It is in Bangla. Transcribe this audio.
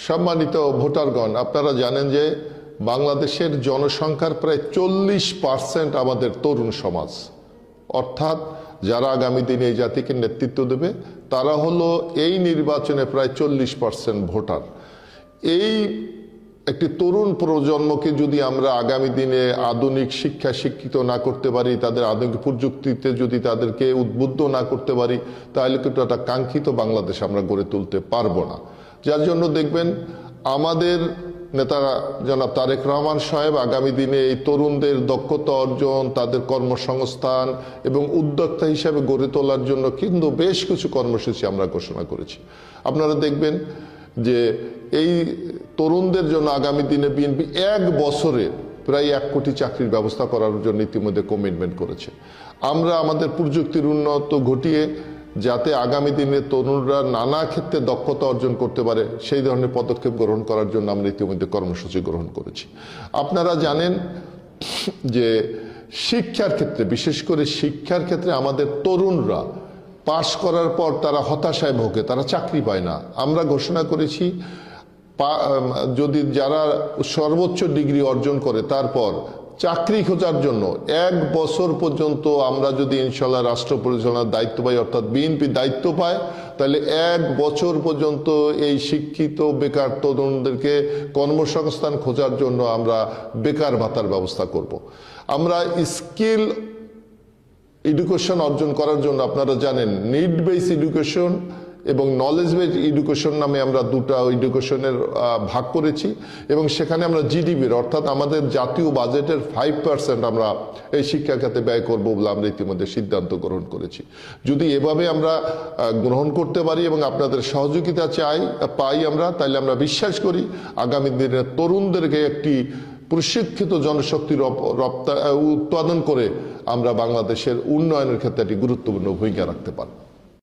সম্মানিত ভোটারগণ, আপনারা জানেন যে বাংলাদেশের জনসংখ্যার প্রায় 40% আমাদের তরুণ সমাজ, অর্থাৎ যারা আগামী দিনে এই জাতিকে নেতৃত্ব দেবে তারা হলো এই নির্বাচনে প্রায় 40% ভোটার। এই একটি তরুণ প্রজন্মকে যদি আমরা আগামী দিনে আধুনিক শিক্ষা শিক্ষিত না করতে পারি, তাদের আধুনিক প্রযুক্তিতে যদি তাদেরকে উদ্বুদ্ধ না করতে পারি, তাহলে কিন্তু একটা কাঙ্ক্ষিত বাংলাদেশ আমরা গড়ে তুলতে পারবো না। যার জন্য দেখবেন আমাদের নেতা জনাব তারেক রহমান সাহেব আগামী দিনে এই তরুণদের দক্ষতা অর্জন, তাদের কর্মসংস্থান এবং উদ্যোক্তা হিসাবে গড়ে তোলার জন্য কিন্তু বেশ কিছু কর্মসূচি আমরা ঘোষণা করেছি। আপনারা দেখবেন যে এই তরুণদের জন্য আগামী দিনে বিএনপি 1 বছরে প্রায় 1 কোটি চাকরির ব্যবস্থা করার জন্য ইতিমধ্যে কমিটমেন্ট করেছে। আমরা আমাদের প্রযুক্তির উন্নত ঘটিয়ে যাতে আগামী দিনে তরুণরা নানা ক্ষেত্রে দক্ষতা অর্জন করতে পারে সেই ধরনের পদক্ষেপ গ্রহণ করার জন্য আমরা ইতিমধ্যে কর্মসূচি গ্রহণ করেছি। আপনারা জানেন যে শিক্ষার ক্ষেত্রে, বিশেষ করে শিক্ষার ক্ষেত্রে আমাদের তরুণরা পাশ করার পর তারা হতাশায় ভোগে, তারা চাকরি পায় না। আমরা ঘোষণা করেছি যদি যারা সর্বোচ্চ ডিগ্রি অর্জন করে তারপর চাকরি খোঁজার জন্য 1 বছর পর্যন্ত আমরা যদি ইনশাল্লাহ রাষ্ট্র পরিচালনার দায়িত্ব পাই, অর্থাৎ বিএনপি দায়িত্ব পায়, তাহলে 1 বছর পর্যন্ত এই শিক্ষিত বেকার তরুণদেরকে কর্মসংস্থান খোঁজার জন্য আমরা বেকার ভাতার ব্যবস্থা করব। আমরা স্কিল এডুকেশন অর্জন করার জন্য আপনারা জানেন নিড বেস এডুকেশন এবং নলেজ বেস এডুকেশন নামে আমরা দুটো এডুকেশনের ভাগ করেছি এবং সেখানে আমরা জিডিপির অর্থাৎ আমাদের জাতীয় বাজেটের 5% আমরা এই শিক্ষা খাতে ব্যয় করবো বলে আমরা ইতিমধ্যে সিদ্ধান্ত গ্রহণ করেছি। যদি এভাবে আমরা গ্রহণ করতে পারি এবং আপনাদের সহযোগিতা পাই আমরা, তাহলে আমরা বিশ্বাস করি আগামী দিনে তরুণদেরকে একটি প্রশিক্ষিত জনশক্তির উৎপাদন করে আমরা বাংলাদেশের উন্নয়নের ক্ষেত্রে একটি গুরুত্বপূর্ণ ভূমিকা রাখতে পারব।